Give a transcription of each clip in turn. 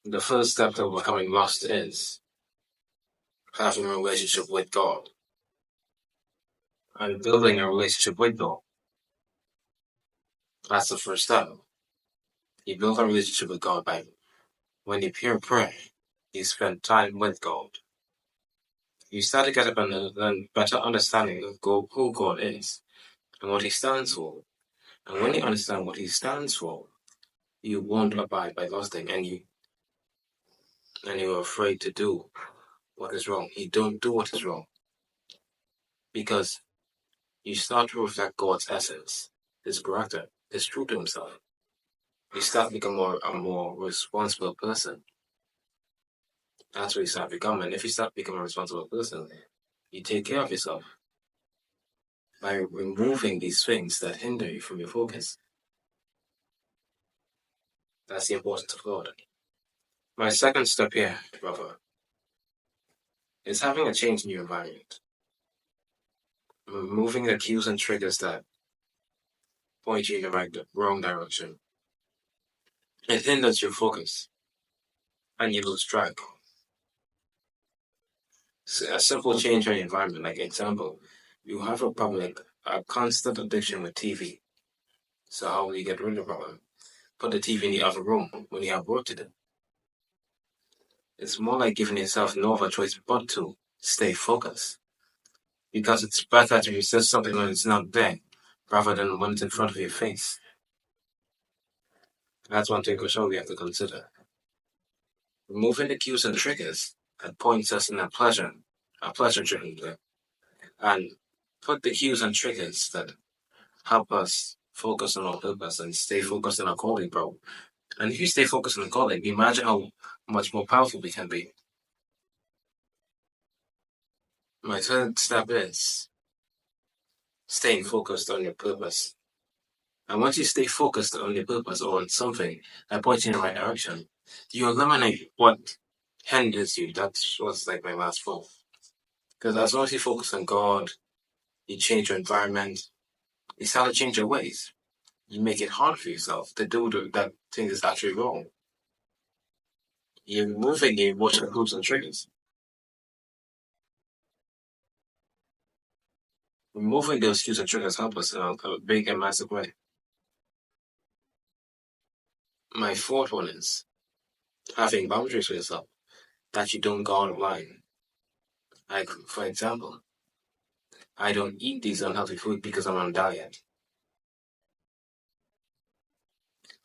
The first step to becoming lost is having a relationship with God and building a relationship with God. That's the first step. You build a relationship with God by when you pray, you spend time with God. You start to get a better understanding of who God is and what He stands for. And when you understand what He stands for, you won't abide by those things, and you're afraid to do what is wrong. You don't do what is wrong because you start to reflect God's essence, His character, His truth to Himself. You start becoming a more responsible person. That's what you start becoming. If you start becoming a responsible person, you take care of yourself by removing these things that hinder you from your focus. That's the importance of God. My second step here, brother, is having a change in your environment. Removing the cues and triggers that point you in the wrong direction. It hinders your focus and you lose track. So a simple change in your environment, like example, you have a constant addiction with TV. So how will you get rid of the problem? Put the TV in the other room when you have work to do. It's more like giving yourself no other choice but to stay focused. Because it's better to resist something when it's not there, rather than when it's in front of your face. That's one thing for sure we have to consider. Removing the cues and triggers that points us in a pleasure driven way. And put the cues and triggers that help us focus on our purpose and stay focused on our calling, bro. And if you stay focused on the calling, imagine how much more powerful we can be. My third step is staying focused on your purpose. And once you stay focused on your purpose or on something that points you in the right direction, you eliminate what hinders you. That's what's like my last thought. Because as long as you focus on God, you change your environment, you start to change your ways. You make it hard for yourself to do that thing that's actually wrong. You're removing your emotional hoops and triggers. Removing those cues and triggers help us in a big and massive way. My fourth one is having boundaries for yourself that you don't go out of line. Like, for example, I don't eat these unhealthy food because I'm on a diet.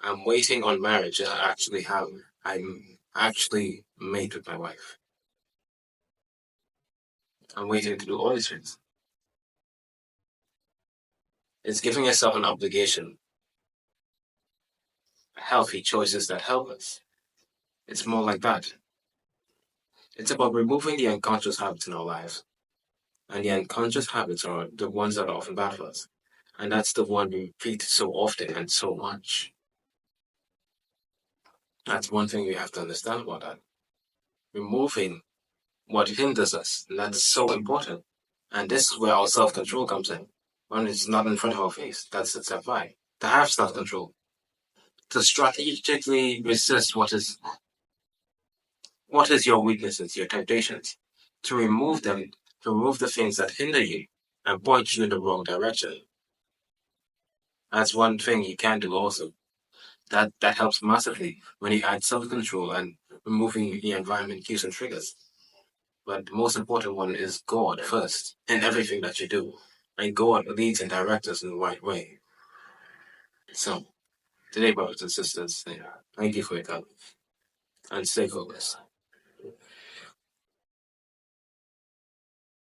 I'm waiting on marriage I'm actually made with my wife. I'm waiting to do all these things. It's giving yourself an obligation. Healthy choices that help us. It's more like that. It's about removing the unconscious habits in our lives. And the unconscious habits are the ones that are often bad for us. And that's the one we repeat so often and so much. That's one thing we have to understand about that. Removing what hinders us, and that's so important. And this is where our self-control comes in. When it's not in front of our face, that's step 5. To have self-control. To strategically resist what is your weaknesses, your temptations. To remove them, to remove the things that hinder you and point you in the wrong direction. That's one thing you can do also. That helps massively when you add self-control and removing the environment cues and triggers. But the most important one is God first in everything that you do. And God leads and directs us in the right way. So, today, brothers and sisters, thank you for your time. And stay focused.